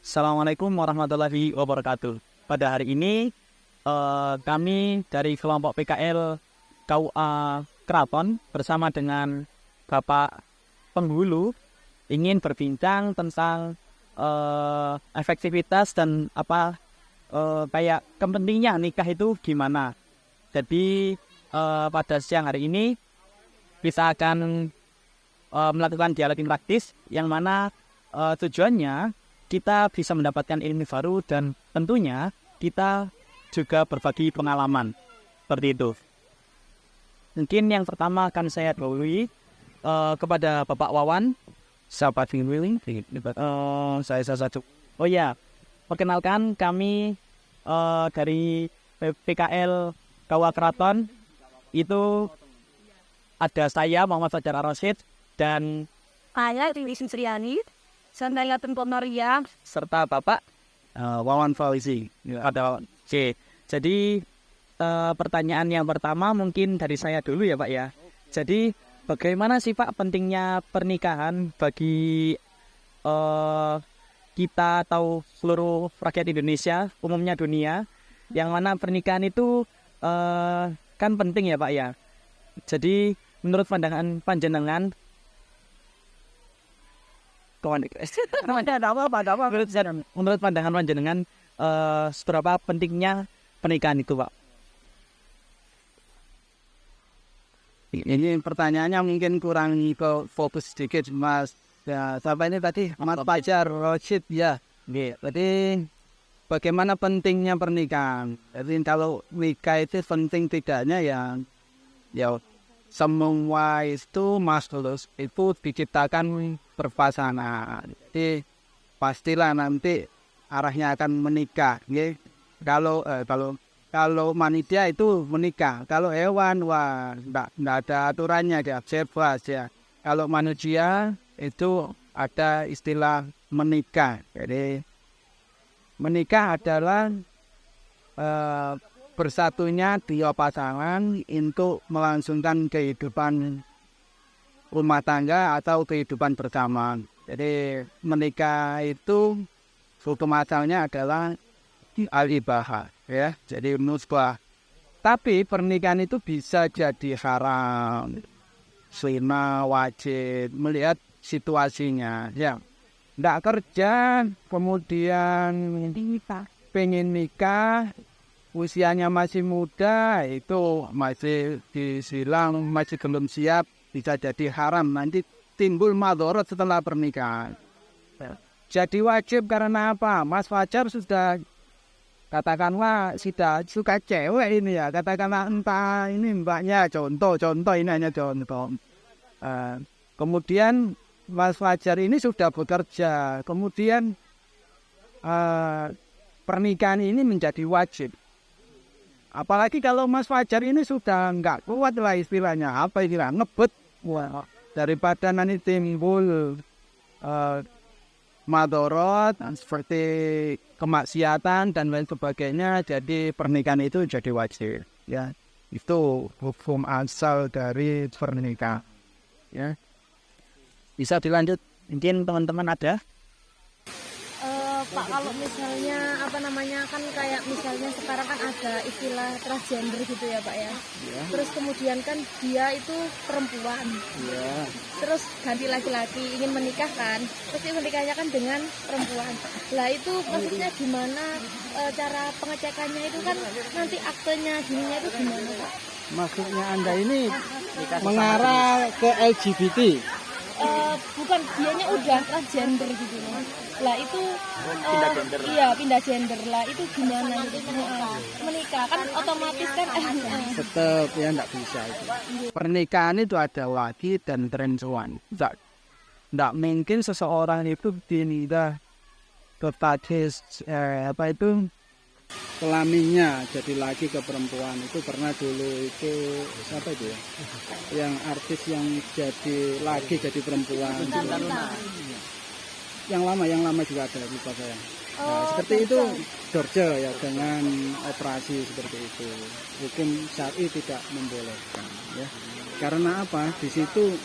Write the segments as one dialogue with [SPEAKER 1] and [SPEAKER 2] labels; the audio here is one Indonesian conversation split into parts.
[SPEAKER 1] Assalamualaikum warahmatullahi wabarakatuh. Pada hari ini kami dari kelompok PKL KUA Keraton bersama dengan Bapak Penghulu ingin berbincang tentang efektivitas dan kayak kepentingannya nikah itu gimana. Jadi pada siang hari ini kita akan melakukan dialog interaktif yang mana tujuannya kita bisa mendapatkan ilmu baru dan tentunya kita juga berbagi pengalaman seperti itu. Mungkin yang pertama akan saya dahului kepada Bapak Wawan. Siapa yang saya salah satu. Oh ya, perkenalkan kami dari PKL KUA Keraton. Itu ada saya Muhammad Fajar Ar-Rasyid dan
[SPEAKER 2] Saya Riri Sutriani, Sandaya Temponoria,
[SPEAKER 1] serta Bapak Wawan Fauzi. Ada Oke. Jadi pertanyaan yang pertama mungkin dari saya dulu ya Pak ya. Jadi bagaimana sih Pak pentingnya pernikahan bagi kita atau seluruh rakyat Indonesia, umumnya dunia, yang mana pernikahan itu kan penting ya Pak ya. Jadi menurut pandangan panjenengan menurut pandangan panjenengan seberapa pentingnya pernikahan itu Pak?
[SPEAKER 3] Ini pertanyaannya mungkin kurang ke fokus sedikit Mas. Ya, sampai ini tadi Mas Fajar Rosid ya. Jadi bagaimana pentingnya pernikahan? Jadi kalau nikah itu penting tidaknya ya semua itu makhluk itu diciptakan berpasangan. Jadi pastilah nanti arahnya akan menikah. Kalau manusia itu menikah, kalau hewan wah enggak ada aturannya dia bebas ya. Kalau manusia itu ada istilah menikah. Jadi menikah adalah bersatunya dua pasangan untuk melangsungkan kehidupan rumah tangga atau kehidupan bersama. Jadi menikah itu hukum asalnya adalah al-ibahah ya. Jadi nusbah. Tapi pernikahan itu bisa jadi haram, sunnah, wajib, melihat situasinya ya. Nggak kerja, kemudian pengen nikah, usianya masih muda, itu masih disilang, masih belum siap, bisa jadi haram. Nanti timbul madharat setelah pernikahan. Jadi wajib karena apa? Mas Fajar sudah katakanlah sudah suka cewek ini ya. Katakanlah entah ini mbaknya contoh ini hanya contoh. Kemudian Mas Fajar ini sudah bekerja. Kemudian pernikahan ini menjadi wajib. Apalagi kalau Mas Fajar ini sudah nggak kuat lah istilahnya. Apa istilah? Ngebet. Wah, daripada nanti timbul madorot seperti kemaksiatan dan lain sebagainya. Jadi pernikahan itu jadi wajib. Ya, itu hukum asal dari pernikahan. Ya.
[SPEAKER 1] Bisa dilanjut, mungkin teman-teman ada?
[SPEAKER 2] Pak, kalau misalnya kan kayak misalnya sekarang kan ada istilah transgender gitu ya Pak ya. Terus kemudian kan dia itu perempuan. Terus ganti laki-laki ingin menikah kan. Terus menikahnya kan dengan perempuan. Lah itu maksudnya gimana cara pengecekannya itu kan nanti aktenya gininya itu gimana Pak?
[SPEAKER 3] Maksudnya Anda ini mengarah ke LGBT?
[SPEAKER 2] Bukan, dianya udah transgender gitu loh. Lah itu pindah gender lah, itu gimana gitu menikah kan otomatis kan
[SPEAKER 3] Tetap ya enggak bisa itu. Pernikahan itu ada laki dan perempuan. Enggak mungkin seseorang itu dinikah berbasis kelaminnya jadi laki ke perempuan. Itu pernah dulu itu siapa itu ya? Yang artis yang jadi laki jadi perempuan. Yang lama juga ada, lupa saya. Nah, seperti itu Georgia ya, dengan operasi seperti itu. Hukum syar'i tidak membolehkan ya. Karena apa? Di situ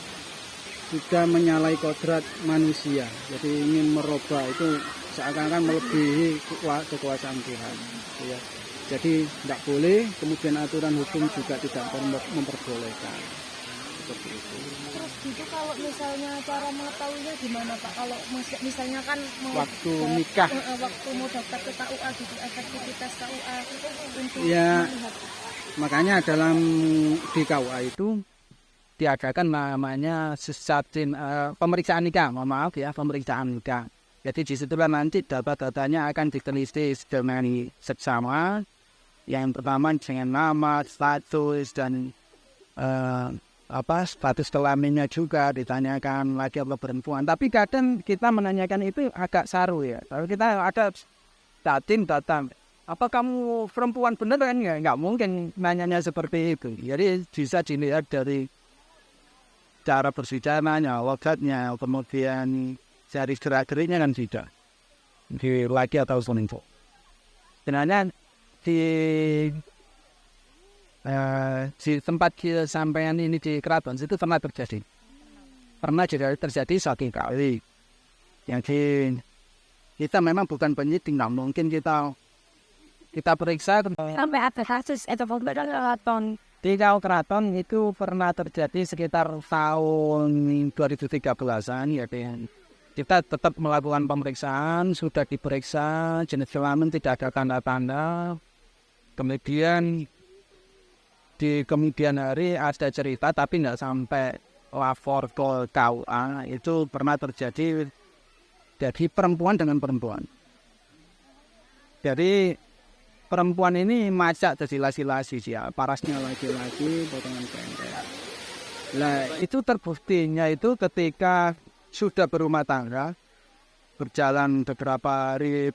[SPEAKER 3] sudah menyalahi kodrat manusia. Jadi ingin merubah itu seakan-akan melebihi kekuasaan Tuhan. Ya. Jadi tidak boleh, kemudian aturan hukum juga tidak memperbolehkan. Seperti itu.
[SPEAKER 2] Terus gitu kalau misalnya cara mengetahuinya gimana Pak? Kalau misalnya kan mau
[SPEAKER 3] Waktu nikah.
[SPEAKER 2] Waktu mau daftar ke KUA gitu, efektivitas KUA untuk
[SPEAKER 3] Ya.
[SPEAKER 2] melihat.
[SPEAKER 3] Makanya dalam di KUA itu diadakan namanya pemeriksaan nikah, maaf ya, pemeriksaan nikah. Jadi disitulah nanti data-datanya akan ditelisik dengan seksama. Yang pertama dengan nama, status, dan status kelaminnya juga ditanyakan laki atau perempuan. Tapi kadang kita menanyakan itu agak saru ya. Kalau kita ada datang, apa kamu perempuan bener kan? Nggak mungkin nanyanya seperti itu. Jadi bisa dilihat dari cara berbicaranya, logatnya, kemudian jari gerak-geriknya kan tidak. Di laki atau perempuan. Sebenarnya di tempat sampean ini di keraton itu pernah terjadi satu kali. Jadi kita memang bukan penyidik, nggak mungkin kita periksa
[SPEAKER 2] Sampai ada kasus itu keraton.
[SPEAKER 3] di keraton itu pernah terjadi sekitar tahun 2013-an ya. Kita tetap melakukan pemeriksaan, sudah diperiksa jenis kelamin tidak ada tanda-tanda. Kemudian di kemudian hari ada cerita tapi tidak sampai lapor ke KUA. Itu pernah terjadi dari perempuan dengan perempuan. Jadi perempuan ini masak jadi lasi-lasi ya, parasnya laki-laki, potongan pendek. Nah itu terbuktinya itu ketika sudah berumah tangga, berjalan beberapa hari,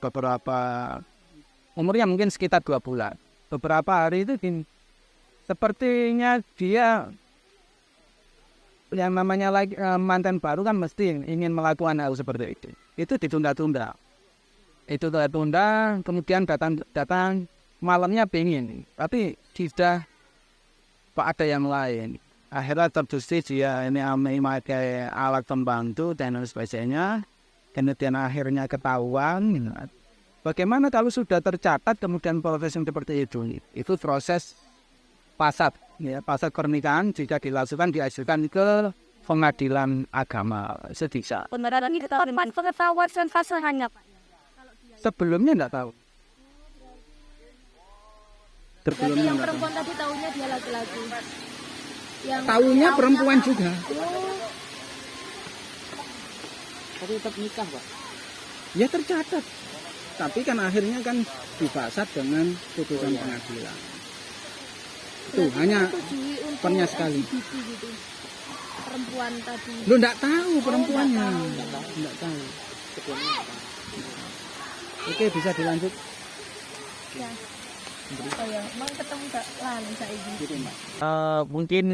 [SPEAKER 3] umurnya mungkin sekitar 2 bulan. Beberapa hari itu sepertinya dia yang namanya mantan baru kan mesti ingin melakukan hal seperti itu. Itu ditunda-tunda. Kemudian datang malamnya pengen, tapi tidak ada yang lain. Akhirnya terbukti dia ini memakai alat pembantu dan sebagainya. Kemudian akhirnya ketahuan. Bagaimana kalau sudah tercatat kemudian proses yang seperti itu proses pasat, ya, pasat pernikahan jika dilakukan diajukan ke pengadilan agama sediksa.
[SPEAKER 2] Beneran itu pengetahuan pasangannya Pak?
[SPEAKER 3] Sebelumnya enggak tahu.
[SPEAKER 2] Berarti yang perempuan tadi tahunya dia laki-laki. Yang
[SPEAKER 3] Tahunya perempuan juga.
[SPEAKER 1] Tapi tetap nikah, Pak.
[SPEAKER 3] Ya tercatat. Tapi kan akhirnya kan dibasat dengan putusan pengadilan. Itu hanya pernah sekali.
[SPEAKER 2] Gitu. Perempuan tadi.
[SPEAKER 3] Lu enggak tahu perempuannya. Enggak tahu. Oke, bisa dilanjut.
[SPEAKER 2] Ya. Oh ya, mau ketemu Kak Lan saiki.
[SPEAKER 1] Mungkin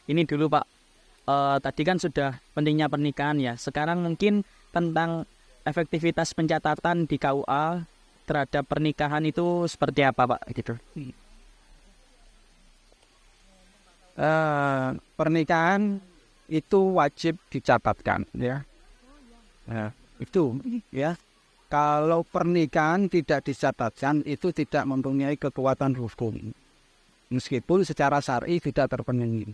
[SPEAKER 1] ini dulu Pak. Tadi kan sudah pentingnya pernikahan ya. Sekarang mungkin tentang efektivitas pencatatan di KUA terhadap pernikahan itu seperti apa Pak? Gitu. Pernikahan itu wajib dicatatkan ya. Itu ya. Kalau pernikahan tidak dicatatkan itu tidak mempunyai kekuatan hukum. Meskipun secara syar'i tidak terpenuhi.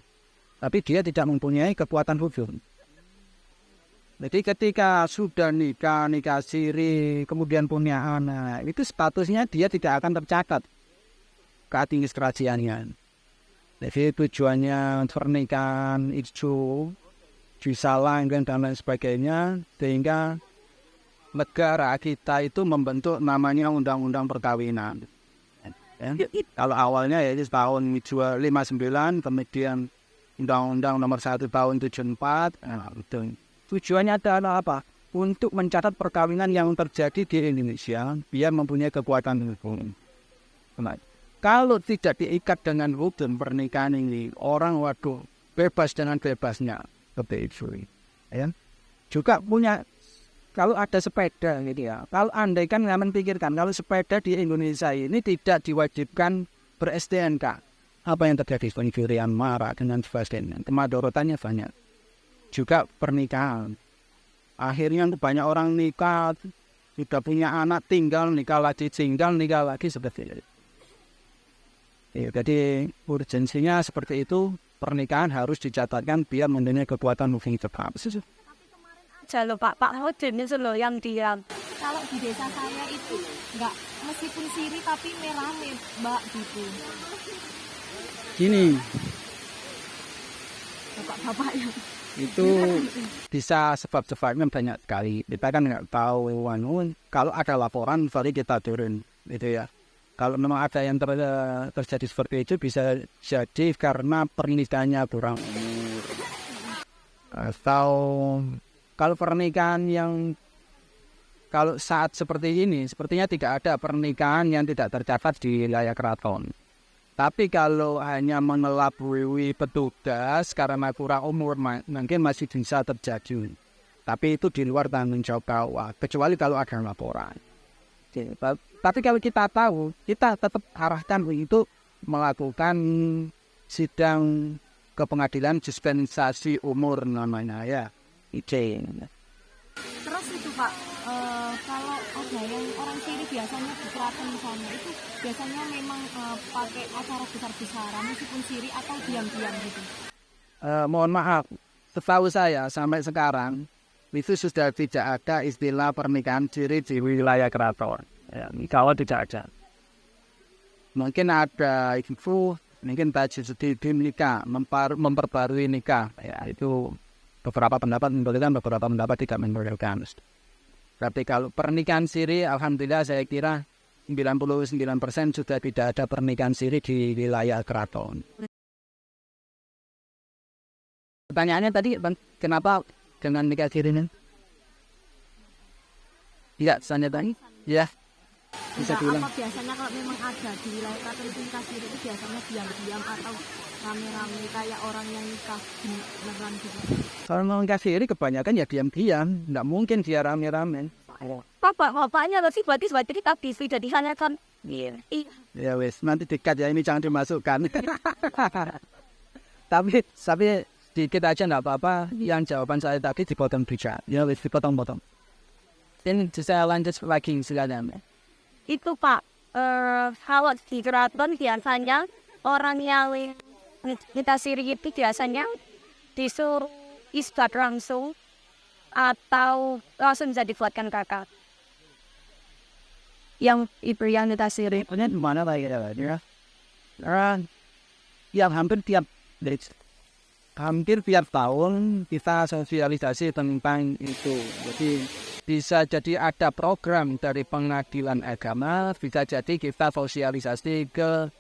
[SPEAKER 1] Tapi dia tidak mempunyai kekuatan hukum. Jadi ketika sudah nikah siri, kemudian punya anak, itu statusnya dia tidak akan tercatat ke administrasiannya. Jadi tujuannya pernikahan itu disalahkan dan lain sebagainya, sehingga negara kita itu membentuk namanya Undang-Undang Perkawinan. Ya. Kalau awalnya ya tahun 259, kemudian Undang-Undang Nomor 1 tahun 74. Itu. Tujuannya adalah apa? Untuk mencatat perkawinan yang terjadi di Indonesia, biar mempunyai kekuatan hukum. Nah, kalau tidak diikat dengan hukum pernikahan ini, orang bebas dengan bebasnya seperti itu. Ya. Juga punya. Kalau ada sepeda gitu ya, kalau andai kan nggak pikirkan, kalau sepeda di Indonesia ini tidak diwajibkan ber-STNK, apa yang terjadi? Pencurian, marah, dan sebagainya. Kemadorotannya banyak. Juga pernikahan. Akhirnya banyak orang nikah,
[SPEAKER 3] sudah punya anak tinggal nikah lagi seperti itu. Ya, jadi urgensinya seperti itu, pernikahan harus dicatatkan biar mempunyai kekuatan moving tetap.
[SPEAKER 2] Aja loh Pak Hodin itu loh yang diam. Kalau di desa saya itu nggak, meskipun siri tapi merame Mbak gitu.
[SPEAKER 3] Gini,
[SPEAKER 2] Bapak-bapaknya.
[SPEAKER 3] itu bisa sebab-sebabnya banyak sekali. Kita kan nggak tahu kalau ada laporan baru kita turun gitu ya. Kalau memang ada yang terjadi seperti itu bisa jadi karena pernikahannya kurang umur, atau kalau pernikahan yang kalau saat seperti ini sepertinya tidak ada pernikahan yang tidak tercatat di wilayah keraton. Tapi kalau hanya mengelabui petugas karena kurang umur mungkin masih bisa terjadi. Tapi itu di luar tanggung jawab KUA, kecuali kalau ada laporan. Tapi kalau kita tahu, kita tetap arahkan untuk melakukan sidang ke pengadilan dispensasi umur namanya ya.
[SPEAKER 2] Terus itu Pak, kalau ada yang orang siri biasanya di keraton misalnya itu biasanya memang pakai acara besar-besaran meskipun siri atau diam-diam gitu.
[SPEAKER 3] Mohon maaf, setahu saya sampai sekarang itu sudah tidak ada istilah pernikahan siri di wilayah keraton. Ya, kalau tidak ada, mungkin ada info, mungkin tajdid nikah, memperbarui nikah. Ya, itu beberapa pendapat membolehkan, beberapa pendapat tidak membolehkan. Tapi kalau pernikahan siri, alhamdulillah saya kira 99% sudah tidak ada pernikahan siri di wilayah keraton. Pertanyaannya tadi, kenapa dengan nikah siri ini? Tidak, saya tanya. Ya. Bisa diulang.
[SPEAKER 2] Apa biasanya kalau memang ada di wilayah keraton itu nikah siri itu biasanya diam-diam atau rame-rame kayak orang yang nikah beneran gitu?
[SPEAKER 3] Kalau mau nikah siri kebanyakan ya diam-diam, nggak mungkin dia rame-rame.
[SPEAKER 2] Bapaknya berarti kita bisa jadi hanya kan. Iya.
[SPEAKER 3] Ya wes, nanti dekat ya, ini jangan dimasukkan. tapi sedikit aja nggak apa-apa. Yang jawaban saya tadi dipotong bicara. Ya wes, dipotong-potong. Dan saya lanjut lagi silakan.
[SPEAKER 2] Itu Pak, kalau di keraton biasanya orang yang kita siri itu biasanya disuruh isbat langsung atau langsung bisa dibuatkan kakak. Yang itu yang kita siri.
[SPEAKER 3] Ini mana lagi ya? Yang hampir tiap tahun kita sosialisasi tentang itu. Jadi bisa jadi ada program dari pengadilan agama, bisa jadi kita sosialisasi ke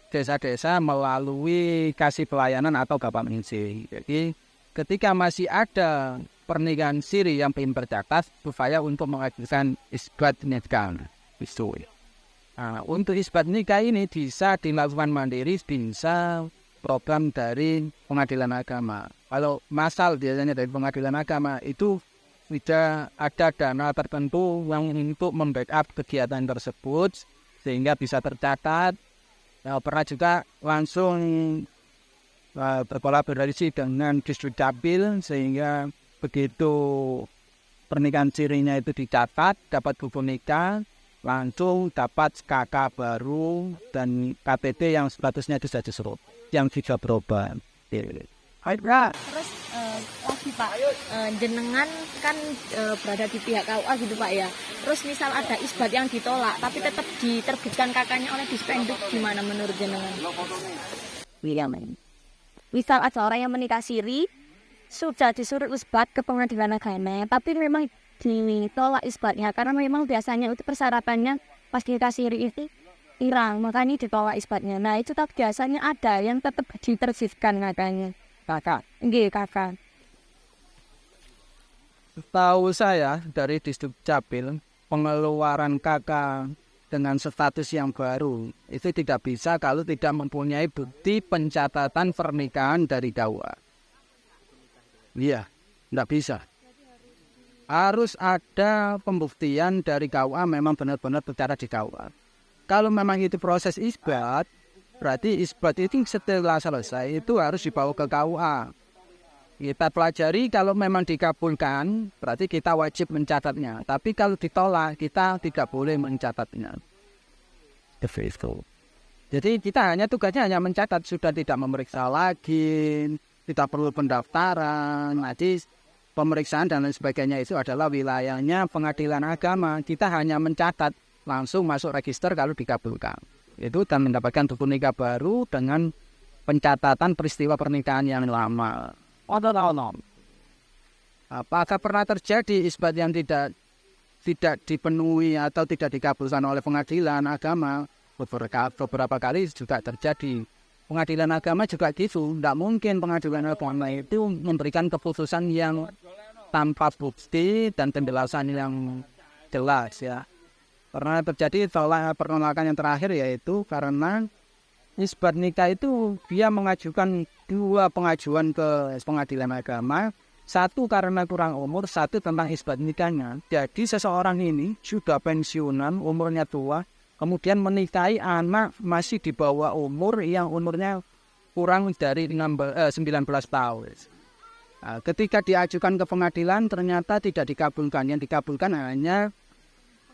[SPEAKER 3] desa-desa melalui kasih pelayanan atau government siri. Jadi ketika masih ada pernikahan siri yang belum tercatat, upaya untuk mengajukan isbat nikah. Nah, untuk isbat nikah ini bisa dilakukan mandiri, bisa program dari pengadilan agama. Kalau masal biasanya dari pengadilan agama itu tidak ada dana tertentu yang untuk membackup kegiatan tersebut sehingga bisa tercatat. Nah, pernah juga langsung berkolaborasi dengan Distrik Capil sehingga begitu pernikahan sirinya itu dicatat, dapat buku nikah, langsung dapat KK baru dan KTT yang statusnya itu sudah diserut, yang sudah berubah.
[SPEAKER 2] Terus lagi Pak, jenengan kan berada di pihak KUA gitu Pak ya. Terus misal ada isbat yang ditolak tapi tetap diterbitkan kakaknya oleh Dispenduk, gimana menurut jenengan? Misal ada orang yang menikah siri sudah disuruh isbat ke pengadilan agama tapi memang ditolak isbatnya karena memang biasanya itu persyaratannya pas nikah siri itu hilang, makanya ditolak isbatnya. Nah itu tak biasanya ada yang tetap diterbitkan katanya.
[SPEAKER 3] Kakak.
[SPEAKER 2] Nggih, kakak.
[SPEAKER 3] Tahu saya dari Distrik Capil, pengeluaran kakak dengan status yang baru itu tidak bisa kalau tidak mempunyai bukti pencatatan pernikahan dari KUA. Iya, tidak bisa. Harus ada pembuktian dari KUA memang benar-benar tercatat di KUA. Kalau memang itu proses isbat, berarti isbat itu setelah selesai itu harus dibawa ke KUA. Kita pelajari, kalau memang dikabulkan, berarti kita wajib mencatatnya. Tapi kalau ditolak, kita tidak boleh mencatatnya. Jadi kita tugasnya hanya mencatat, sudah tidak memeriksa lagi, tidak perlu pendaftaran. Nanti pemeriksaan dan lain sebagainya itu adalah wilayahnya pengadilan agama. Kita hanya mencatat, langsung masuk register kalau dikabulkan. Itu dan mendapatkan buku nikah baru dengan pencatatan peristiwa pernikahan yang lama. Apakah pernah terjadi isbat yang tidak dipenuhi atau tidak dikabulkan oleh pengadilan agama? Beberapa kali juga terjadi. Pengadilan agama juga gitu. Tidak mungkin pengadilan agama itu memberikan keputusan yang tanpa bukti dan penjelasan yang jelas ya. Pernah terjadi penolakan yang terakhir yaitu karena isbat nikah itu dia mengajukan 2 pengajuan ke pengadilan agama. 1 karena kurang umur, 1 tentang isbat nikahnya. Jadi seseorang ini sudah pensiunan, umurnya tua, kemudian menikahi anak masih di bawah umur yang umurnya kurang dari 19 tahun. Nah, ketika diajukan ke pengadilan ternyata tidak dikabulkan. Yang dikabulkan hanya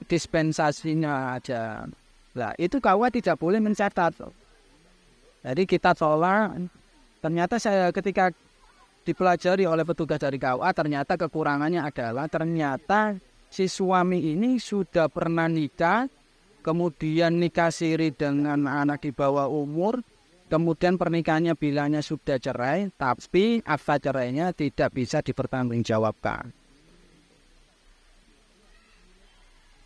[SPEAKER 3] dispensasinya aja. Nah, itu KUA tidak boleh mencatat. Jadi kita tolak. Ternyata saya ketika dipelajari oleh petugas dari KUA, ternyata kekurangannya adalah ternyata si suami ini sudah pernah nikah, kemudian nikah siri dengan anak di bawah umur, kemudian pernikahannya bilangnya sudah cerai, tapi akta cerainya tidak bisa dipertanggungjawabkan.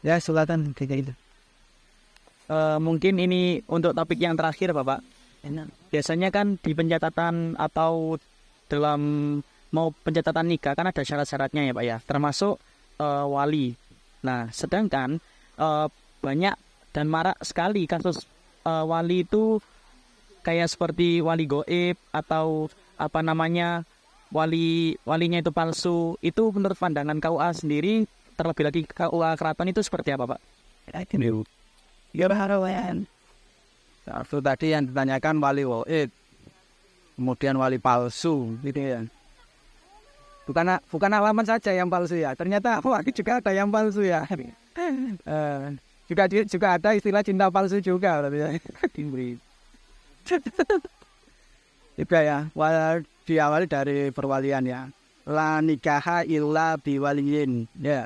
[SPEAKER 3] Ya, silakan kayak gitu.
[SPEAKER 1] Mungkin ini untuk topik yang terakhir, Bapak. Biasanya kan di pencatatan atau dalam mau pencatatan nikah kan ada syarat-syaratnya ya Pak ya, termasuk wali. Nah, sedangkan banyak dan marak sekali kasus wali itu kayak seperti wali goib atau walinya itu palsu. Itu menurut pandangan KUA sendiri, terlebih lagi KUA Keraton itu seperti apa Pak?
[SPEAKER 3] Itu tadi yang ditanyakan wali goib, kemudian wali palsu, gitu ya. Bukan alamat saja yang palsu ya. Ternyata wali juga ada yang palsu ya. Juga ada istilah cinta palsu juga. Juga ya. Diawali dari perwalian ya. La nikaha illa biwaliyin. Ya.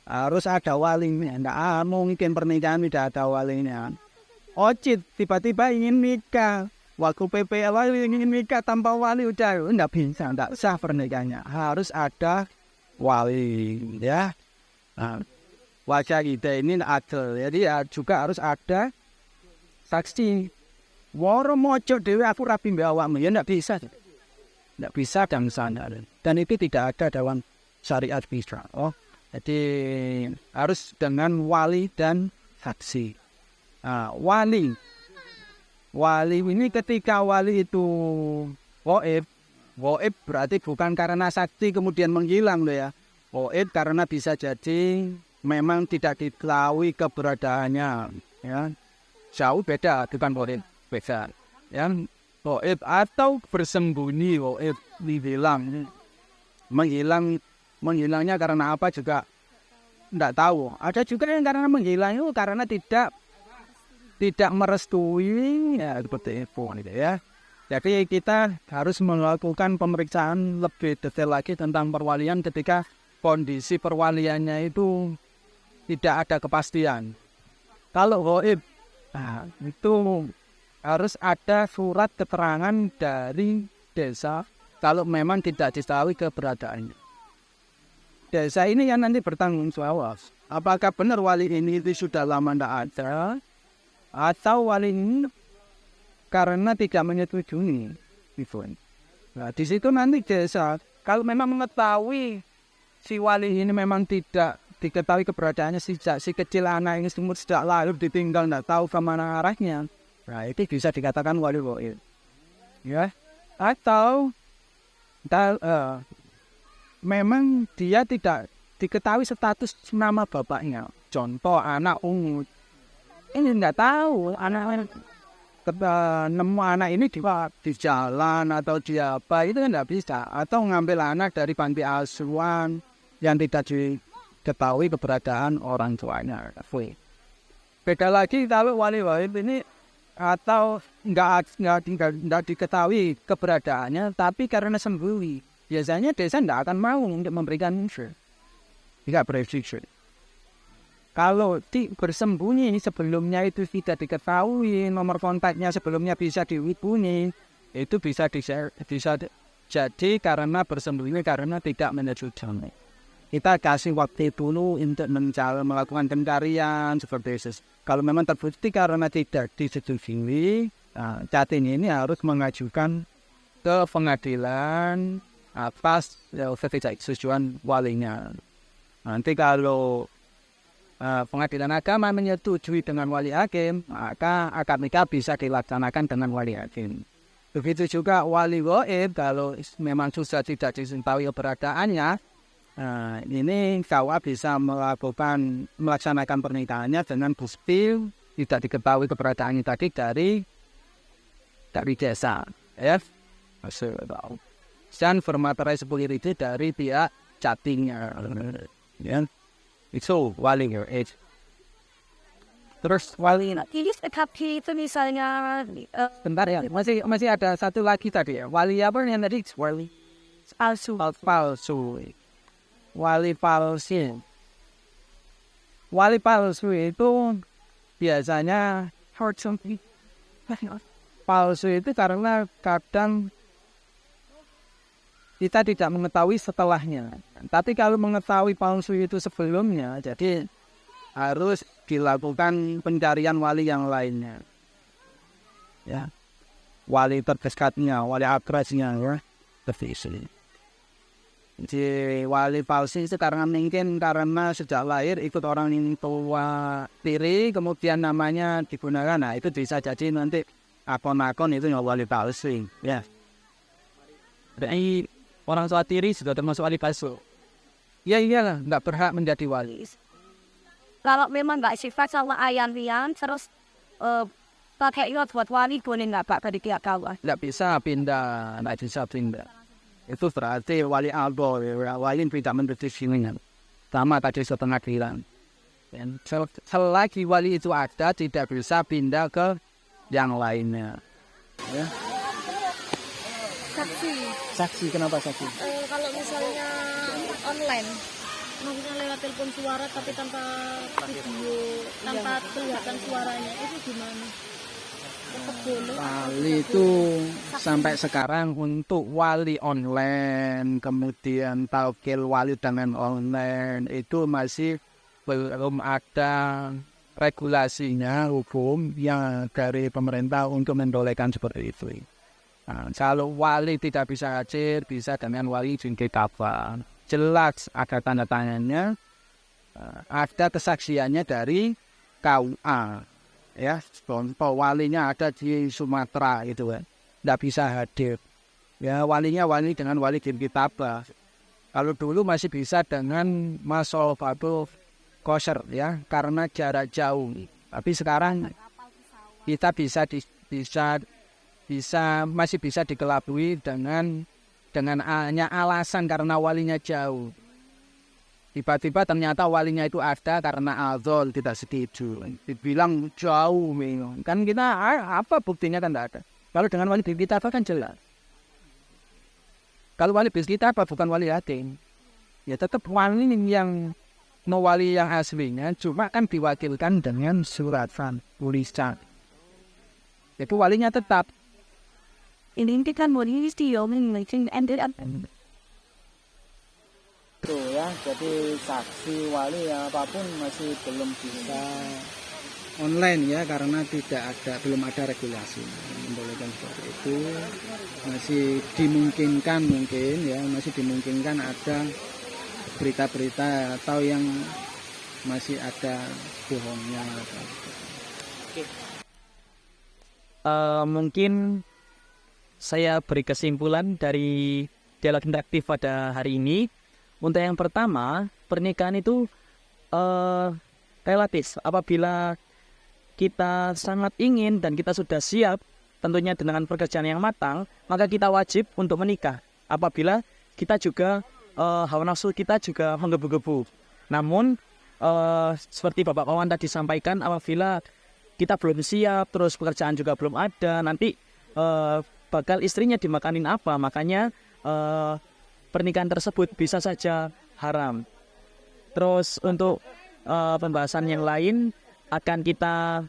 [SPEAKER 3] Harus ada walinya. Tidak mungkin pernikahan tidak ada walinya. Ocit tiba-tiba ingin nikah, waktu PPL ingin nikah tanpa wali udah enggak bisa, enggak sah pernikahannya. Harus ada wali ya. Nah, wajah kita ini adil, jadi ya juga harus ada saksi. Woro mojo dewe aku rapi mbak awakmu ya enggak bisa dan sana. Dan itu tidak ada dalam syariat Islam. Jadi harus dengan wali dan saksi. Nah, wali ini ketika wali itu goib berarti bukan karena sakti kemudian menghilang loh ya. Goib karena bisa jadi memang tidak diketahui keberadaannya ya. Jauh beda dengan goib, beda ya. Goib atau bersembunyi, goib dihilang, menghilangnya karena apa juga tidak tahu. Ada juga yang karena menghilang itu karena tidak merestui ya, seperti itu ya. Jadi kita harus melakukan pemeriksaan lebih detail lagi tentang perwalian ketika kondisi perwaliannya itu tidak ada kepastian. Kalau goib, itu harus ada surat keterangan dari desa kalau memang tidak diketahui keberadaannya. Desa ini yang nanti bertanggung jawab. Apakah benar wali ini itu sudah lama tidak ada, atau wali ini karena tidak menyetujui. Nah, di situ nanti desa kalau memang mengetahui si wali ini memang tidak diketahui keberadaannya sejak si kecil anak ini semua sejak lahir ditinggal tidak tahu kemana arahnya. Nah, itu bisa dikatakan wali goib. Ya, atau memang dia tidak diketahui status nama bapaknya. Contoh anak ungu. Ini nggak tahu anak nemu anak ini di jalan atau di apa itu kan tidak bisa, atau ngambil anak dari panti asuhan yang tidak diketahui keberadaan orang tuanya. Beda lagi kalau wali gaib ini atau nggak diketahui keberadaannya, tapi karena sembunyi, biasanya desa tidak akan mau untuk memberikan info, tidak beresiko. Kalau bersembunyi sebelumnya itu tidak diketahui, nomor kontaknya sebelumnya bisa dihubungi, itu bisa jadi karena bersembunyi karena tidak menyetujui. Kita kasih waktu dulu untuk melakukan pencarian seperti itu. Kalau memang terbukti karena tidak disetujui, chatting ini harus mengajukan ke pengadilan atas ketidaksetujuan walinya. Nanti kalau pengadilan agama menyetujui dengan wali hakim, maka akad nikah bisa dilaksanakan dengan wali hakim. Begitu juga wali gaib, kalau memang sudah tidak diketahui keberadaannya, ini KUA bisa melaksanakan pernikahannya dengan bukti tidak diketahui keberadaannya tadi dari desa, ya. Dan formaterai security dari pihak chattingnya, ya. Itu wali gaib. Terus wali
[SPEAKER 2] Ini tapi itu misalnya
[SPEAKER 3] bentar ya, masih ada satu lagi tadi ya. Wali apa yang tadi? Wali
[SPEAKER 2] palsu.
[SPEAKER 3] palsu. Wali palsu. Wali palsu itu biasanya palsu itu karena kadang kita tidak mengetahui setelahnya. Tapi kalau mengetahui palsu itu sebelumnya, jadi harus dilakukan pencarian wali yang lainnya. Ya. Wali terdekatnya, wali akrabnya, ya. Seperti jadi wali palsu itu karena sejak lahir ikut orang yang tua tiri, kemudian namanya digunakan. Nah, itu bisa jadi nanti akun-akun itu wali palsu, ya.
[SPEAKER 1] Berarti orang tua tiri sudah termasuk wali palsu.
[SPEAKER 3] Ya iyalah, nggak berhak menjadi wali.
[SPEAKER 2] Kalau memang nggak sifat sama ayam-ayam, terus pakai buat wali boleh nggak Pak dari pihak KUA?
[SPEAKER 3] Nggak bisa pindah. Itu berarti wali albo, wali tidak menjadi silingan. Sama tadi setengah bilang. Dan selagi wali itu ada, tidak bisa pindah ke yang lainnya. Ya. Saksi, kenapa saksi?
[SPEAKER 2] Kalau misalnya online, maksudnya lewat telepon suara tapi tanpa video, tanpa kelihatan suaranya, itu gimana? Tetap boleh?
[SPEAKER 3] Wali itu sampai sekarang untuk wali online, kemudian taukil wali dengan online, itu masih belum ada regulasinya hukum yang dari pemerintah untuk mendolekan seperti itu. Nah, kalau wali tidak bisa hadir, bisa dengan wali izin kitabah. Jelas ada tanda tangannya, ada kesaksiannya dari KUA. Ya, contoh walinya ada di Sumatera gitu kan, tidak bisa hadir. Ya, walinya wali dengan wali izin kitabah. Kalau dulu masih bisa dengan masolfatul koser, ya, karena jarak jauh. Tapi sekarang kita masih bisa dikelabui dengan hanya alasan karena walinya jauh. Tiba-tiba ternyata walinya itu ada karena azol tidak setuju. Dibilang jauh, kan kita apa buktinya kan tidak ada. Kalau dengan wali kita kan jelas. Kalau wali kita apa bukan wali hatim, ya tetap wali yang wali yang aslinya, cuma kan diwakilkan dengan suratan tulisan. Itu walinya tetap.
[SPEAKER 2] Ini kan wali istiyo mungkin
[SPEAKER 3] Tuh ya, jadi saksi wali ya apapun masih belum bisa online ya, karena belum ada regulasi membolehkan seperti itu. Masih dimungkinkan ada berita-berita atau yang masih ada bohongnya.
[SPEAKER 1] Mungkin saya beri kesimpulan dari dialog interaktif pada hari ini. Untuk yang pertama, pernikahan itu relatif. Apabila kita sangat ingin dan kita sudah siap tentunya dengan pekerjaan yang matang, maka kita wajib untuk menikah. Apabila kita juga hawa nafsu kita juga menggebu-gebu. Namun seperti Bapak Kawan tadi sampaikan, apabila kita belum siap, terus pekerjaan juga belum ada, nanti bakal istrinya dimakanin apa? Makanya pernikahan tersebut bisa saja haram. Terus untuk pembahasan yang lain akan kita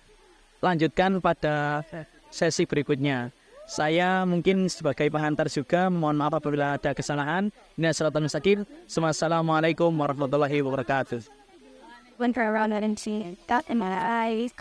[SPEAKER 1] lanjutkan pada sesi berikutnya. Saya mungkin sebagai pengantar juga mohon maaf apabila ada kesalahan. Ini Shiratal Mustaqim. Wassalamualaikum warahmatullahi wabarakatuh.
[SPEAKER 2] When I